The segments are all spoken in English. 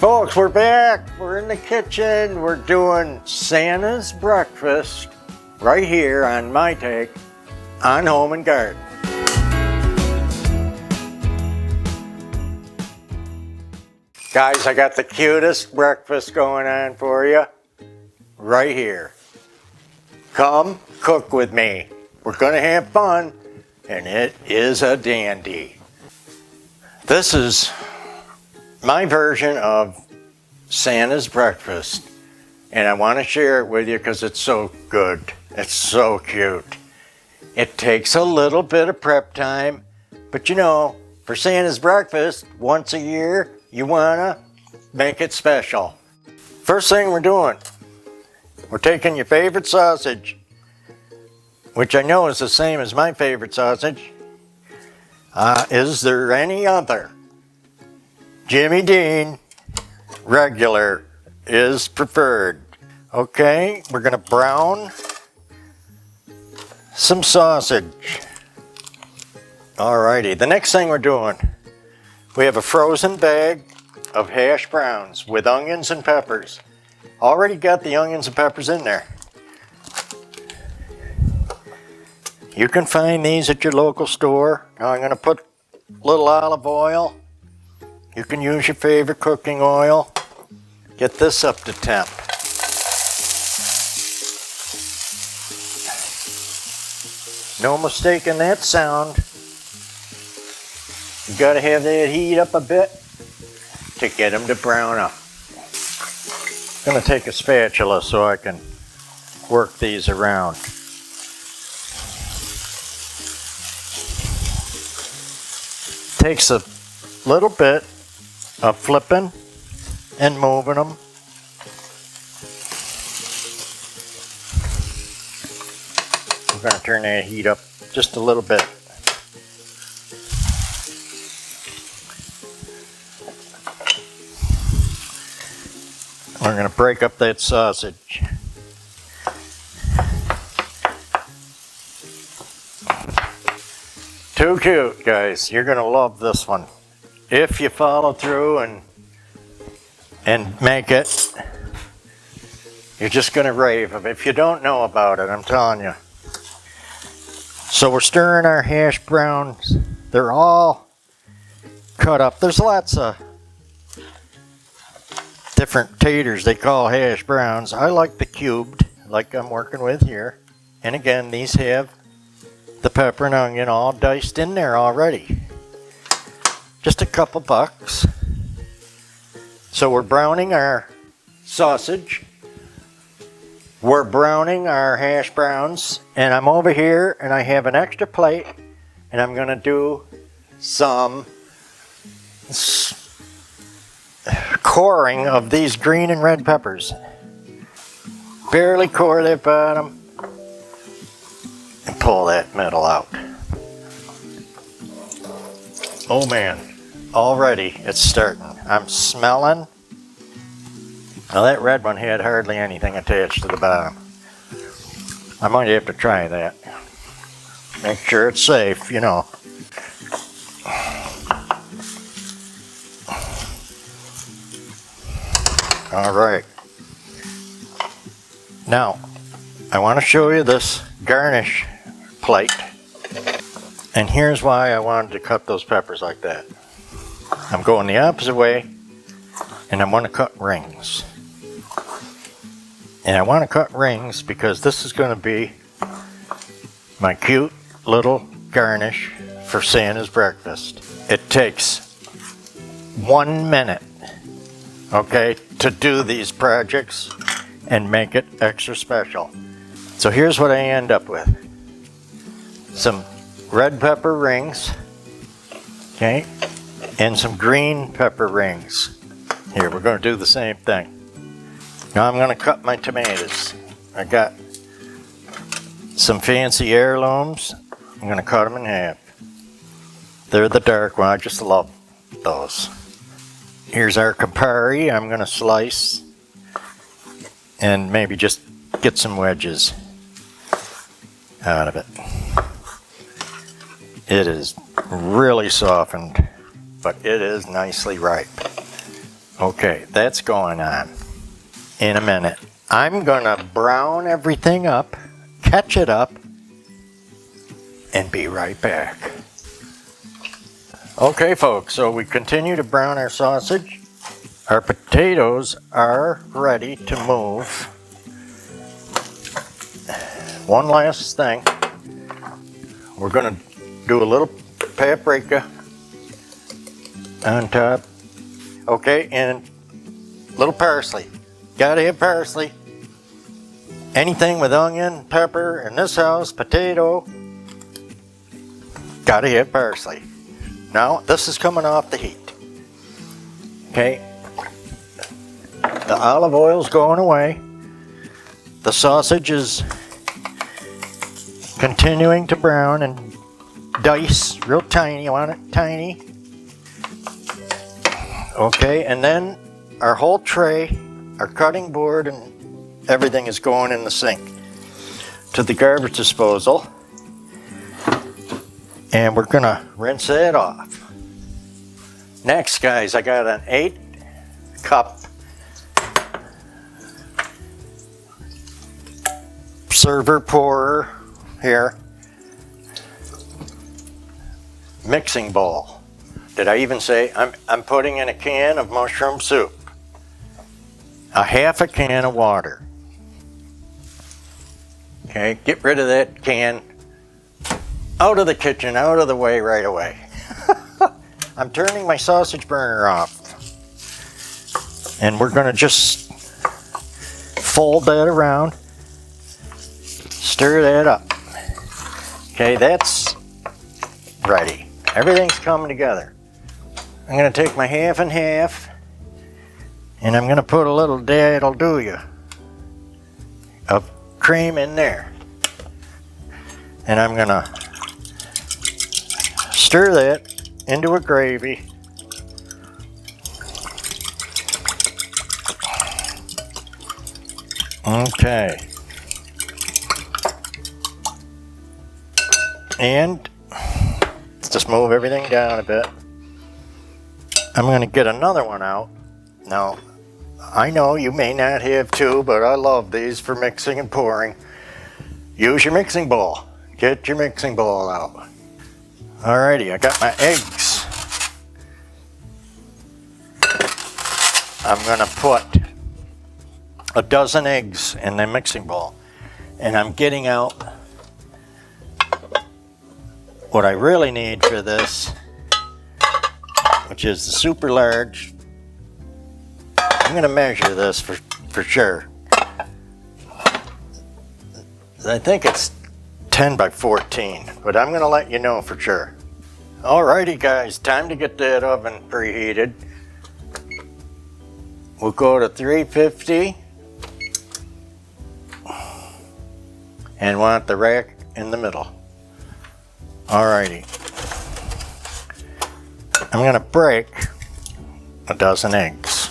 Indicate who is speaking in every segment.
Speaker 1: Folks, we're back. We're in the kitchen. We're doing Santa's breakfast right here on My Take on Home and Garden. Guys, I got the cutest breakfast going on for you right here. Come cook with me. We're gonna have fun, and it is a dandy. This is my version of Santa's breakfast, and I want to share it with you because it's so good. It's so cute. It takes a little bit of prep time, but you know, for Santa's breakfast once a year, you want to make it special. First thing we're doing, we're taking your favorite sausage, which I know is the same as my favorite sausage. Is there any other? Jimmie Dean regular is preferred. Okay, we're gonna brown some sausage. Alrighty, the next thing we're doing, we have a frozen bag of hash browns with onions and peppers. Already got the onions and peppers in there. You can find these at your local store. Now I'm gonna put a little olive oil. You can use your favorite cooking oil. Get this up to temp. No mistaking that sound. You gotta have that heat up a bit to get them to brown up. I'm gonna take a spatula so I can work these around. Takes a little bit of flipping and moving them. We're going to turn that heat up just a little bit. We're going to break up that sausage. Too cute, guys. You're going to love this one. If you follow through and make it, you're just going to rave. If you don't know about it, I'm telling you. So we're stirring our hash browns. They're all cut up. There's lots of different taters they call hash browns. I like the cubed, like I'm working with here. And again, these have the pepper and onion all diced in there already. Just a couple bucks. So we're browning our sausage. We're browning our hash browns. And I'm over here and I have an extra plate. And I'm going to do some coring of these green and red peppers. Barely core that bottom. And pull that middle out. Oh man. Already it's starting. I'm smelling. Now that red one had hardly anything attached to the bottom. I might have to try that. Make sure it's safe, you know. Alright. Now, I want to show you this garnish plate. And here's why I wanted to cut those peppers like that. I'm going the opposite way, and I want to cut rings. And I want to cut rings because this is going to be my cute little garnish for Santa's breakfast. It takes 1 minute, okay, to do these projects and make it extra special. So here's what I end up with. Some red pepper rings, okay, and some green pepper rings. Here, we're going to do the same thing. Now I'm going to cut my tomatoes. I got some fancy heirlooms. I'm going to cut them in half. They're the dark one. I just love those. Here's our Campari. I'm going to slice and maybe just get some wedges out of it. It is really softened, but it is nicely ripe. Okay, that's going on in a minute. I'm gonna brown everything up, catch it up, and be right back. Okay folks, so we continue to brown our sausage. Our potatoes are ready to move. One last thing. We're gonna do a little paprika on top. Okay, and little parsley. Gotta have parsley. Anything with onion, pepper, in this house, potato, gotta have parsley. Now, this is coming off the heat. Okay, the olive oil's going away. The sausage is continuing to brown and dice, real tiny. You want it tiny? Okay, and then our whole tray, our cutting board, and everything is going in the sink to the garbage disposal. And we're gonna rinse that off. Next, guys, I got an 8-cup server pourer here, mixing bowl. Did I even say I'm putting in a can of mushroom soup, a half a can of water. Okay, get rid of that can, out of the kitchen, out of the way right away. I'm turning my sausage burner off, and we're gonna just fold that around, stir that up. Okay, that's ready. Everything's coming together. I'm gonna take my half and half, and I'm gonna put a little that'll do you of cream in there. And I'm gonna stir that into a gravy. Okay. And let's just move everything down a bit. I'm going to get another one out. Now, I know you may not have two, but I love these for mixing and pouring. Use your mixing bowl. Get your mixing bowl out. Alrighty, I got my eggs. I'm going to put a dozen eggs in the mixing bowl. And I'm getting out what I really need for this, which is the super large. I'm going to measure this for sure. I think it's 10 by 14, but I'm going to let you know for sure. Alrighty guys, time to get that oven preheated. We'll go to 350 and want the rack in the middle. Alrighty. I'm going to break a dozen eggs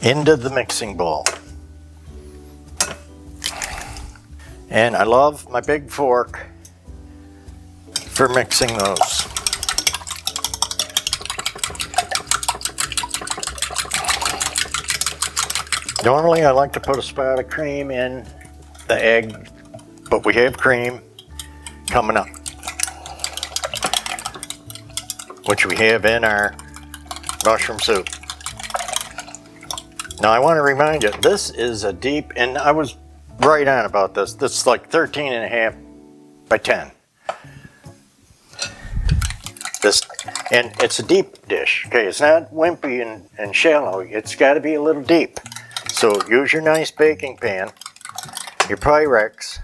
Speaker 1: into the mixing bowl. And I love my big fork for mixing those. Normally I like to put a spot of cream in the egg, but we have cream coming up, which we have in our mushroom soup. Now I want to remind you, this is a deep, and I was right on about this. This is like 13.5 by 10. And it's a deep dish. Okay, it's not wimpy and shallow. It's got to be a little deep. So use your nice baking pan, your Pyrex.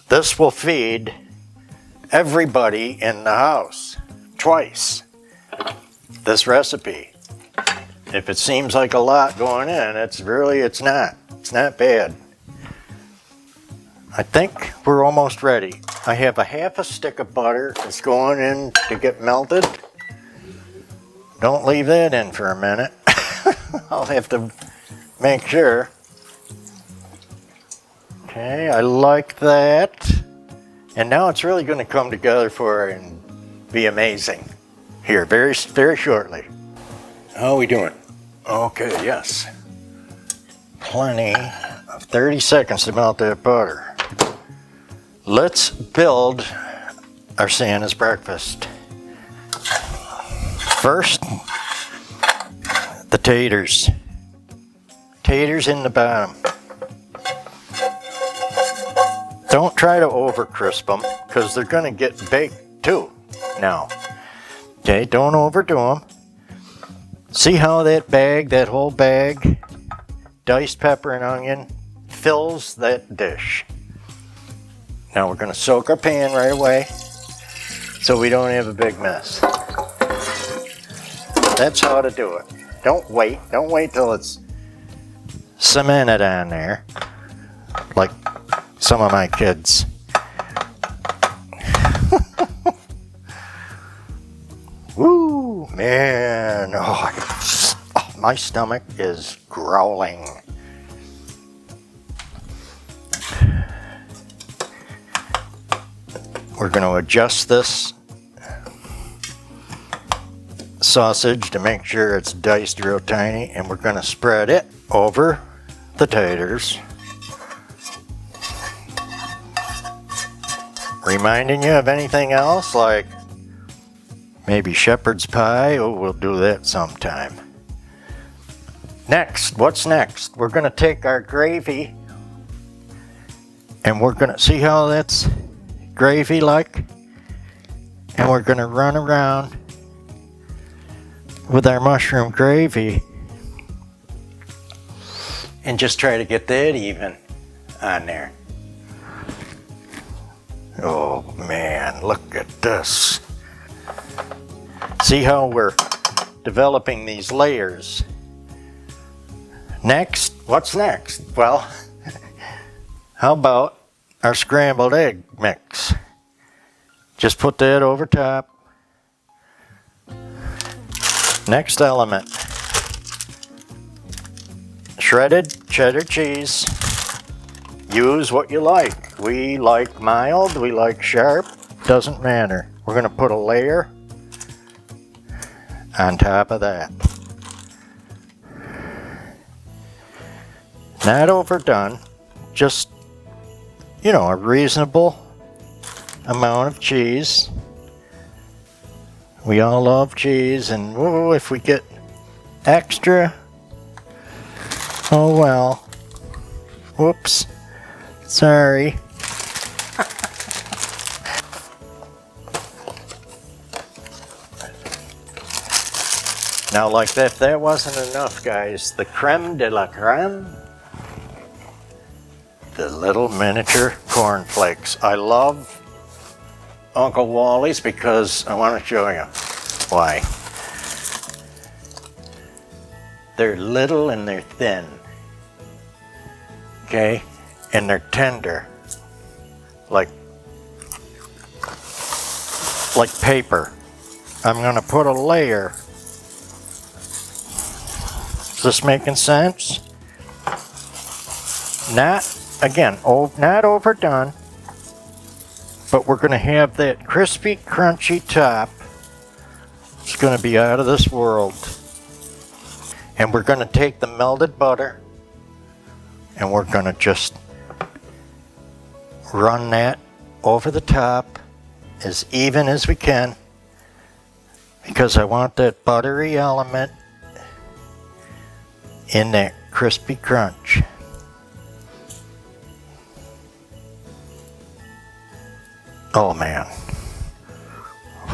Speaker 1: This will feed everybody in the house twice. This recipe. If it seems like a lot going in, it's not. It's not bad. I think we're almost ready. I have a half a stick of butter that's going in to get melted. Don't leave that in for a minute. I'll have to make sure. Okay, I like that. And now it's really going to come together for and be amazing. Here, very, very shortly. How are we doing? Okay, yes. Plenty of 30 seconds to melt that butter. Let's build our Santa's breakfast. First, the taters. Taters in the bottom. Don't try to over crisp them because they're going to get baked too now. Okay, don't overdo them. See how that bag, that whole bag, diced pepper and onion, fills that dish. Now we're going to soak our pan right away so we don't have a big mess. That's how to do it. Don't wait till it's cemented on there like some of my kids. Woo, man. Oh, my stomach is growling. We're going to adjust this sausage to make sure it's diced real tiny, and we're going to spread it over the taters. Reminding you of anything else, like maybe shepherd's pie. Oh, we'll do that sometime. Next, what's next? We're going to take our gravy and we're going to see how that's gravy like, and we're going to run around with our mushroom gravy and just try to get that even on there. Oh man, look at this. See how we're developing these layers. Next, what's next? Well, how about our scrambled egg mix? Just put that over top. Next element, shredded cheddar cheese. Use what you like. We like mild, we like sharp, doesn't matter. We're going to put a layer on top of that. Not overdone, just, you know, a reasonable amount of cheese. We all love cheese, and ooh, if we get extra, oh well. Whoops. Sorry. Now, like that wasn't enough, guys. The creme de la creme. The little miniature cornflakes. I love Uncle Wally's because I want to show you why. They're little and they're thin. Okay? And they're tender. Like paper. I'm going to put a layer. Is this making sense? Not overdone, but we're going to have that crispy, crunchy top. It's going to be out of this world. And we're going to take the melted butter and we're going to just run that over the top as even as we can, because I want that buttery element in that crispy crunch. Oh man.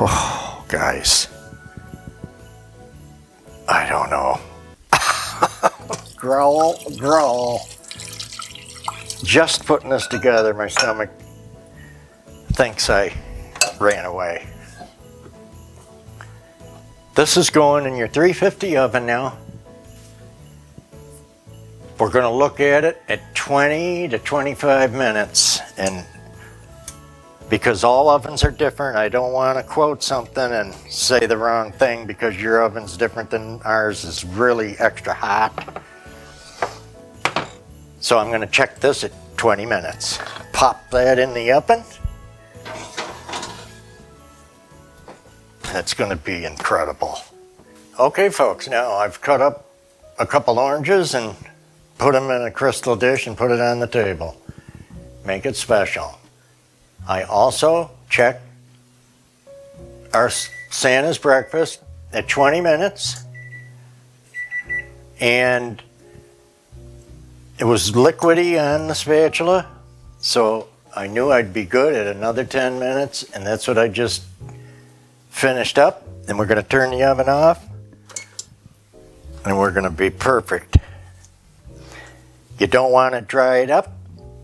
Speaker 1: Oh, guys. I don't know. Growl. Just putting this together, my stomach thinks I ran away. This is going in your 350 oven now. We're going to look at it at 20 to 25 minutes, and because all ovens are different, I don't want to quote something and say the wrong thing because your oven's different than ours is really extra hot. So I'm going to check this at 20 minutes. Pop that in the oven. That's going to be incredible. Okay folks, now I've cut up a couple oranges and put them in a crystal dish and put it on the table. Make it special. I also checked our Santa's breakfast at 20 minutes, and it was liquidy on the spatula, so I knew I'd be good at another 10 minutes, and that's what I just finished up. And we're going to turn the oven off, and we're going to be perfect. You don't want to dry it up,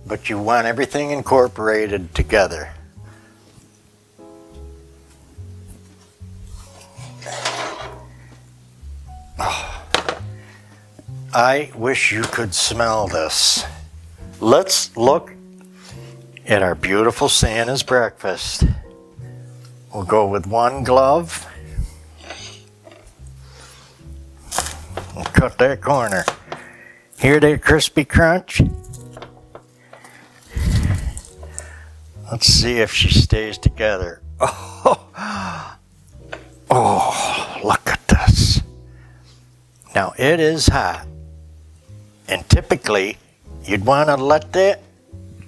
Speaker 1: but you want everything incorporated together. Oh, I wish you could smell this. Let's look at our beautiful Santa's breakfast. We'll go with one glove. We'll cut that corner. Hear that crispy crunch? Let's see if she stays together. Oh, look at this. Now it is hot, and typically you'd want to let that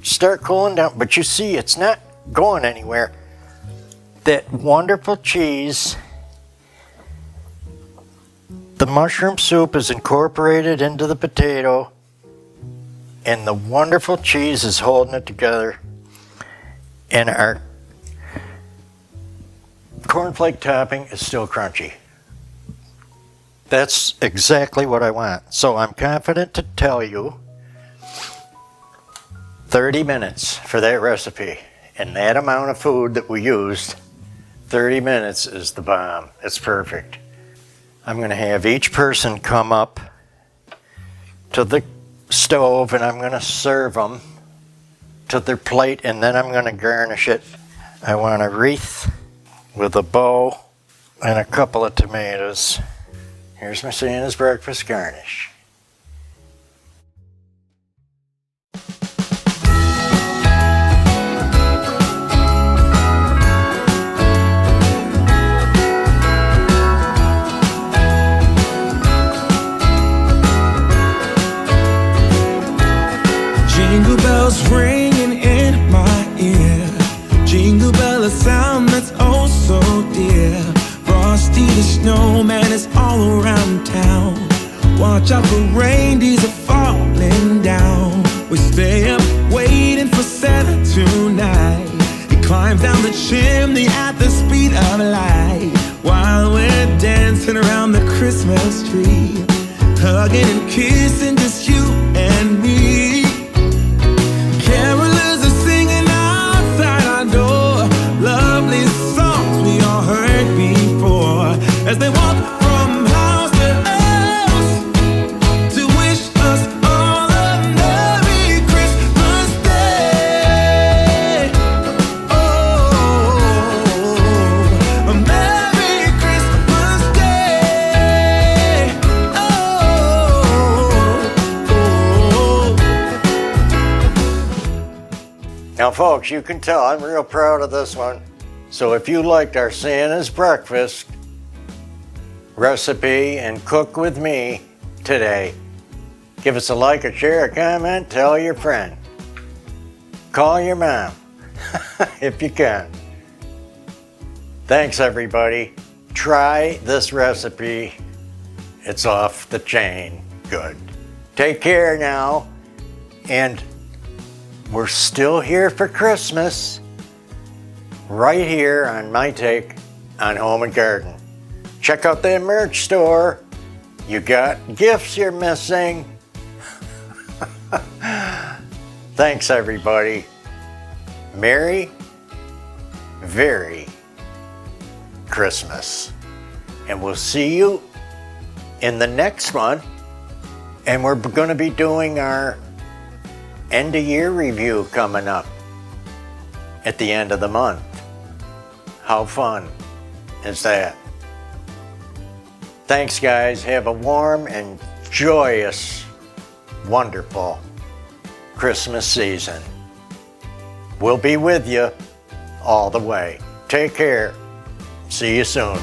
Speaker 1: start cooling down, but you see it's not going anywhere. That wonderful cheese, the mushroom soup is incorporated into the potato, and the wonderful cheese is holding it together. And our cornflake topping is still crunchy. That's exactly what I want. So I'm confident to tell you 30 minutes for that recipe. And that amount of food that we used, 30 minutes is the bomb. It's perfect. I'm going to have each person come up to the stove, and I'm going to serve them to their plate, and then I'm going to garnish it. I want a wreath with a bow and a couple of tomatoes. Here's my Santa's breakfast garnish.
Speaker 2: Jingle bells ringing in my ear. Jingle bell, a sound that's oh so dear. Frosty the snowman is all around town. Watch out for reindeers are falling down. We stay up waiting for Santa tonight. He climbs down the chimney at the speed of light, while we're dancing around the Christmas tree, hugging and kissing just you and me. Carolers are singing outside our door, lovely songs we all heard before, as they walk from house to house to wish us all a Merry Christmas Day. Oh, a Merry Christmas Day.
Speaker 1: Now folks, you can tell I'm real proud of this one. So if you liked our Santa's breakfast recipe and cook with me today, give us a like, a share, a comment, tell your friend. Call your mom if you can. Thanks everybody. Try this recipe. It's off the chain good. Take care now, and we're still here for Christmas, right here on My Take on Home and Garden. Check out that merch store. You got gifts you're missing. Thanks everybody. Merry Christmas. And we'll see you in the next one. And we're going to be doing our end of year review coming up at the end of the month. How fun is that? Thanks guys. Have a warm and joyous, wonderful Christmas season. We'll be with you all the way. Take care. See you soon.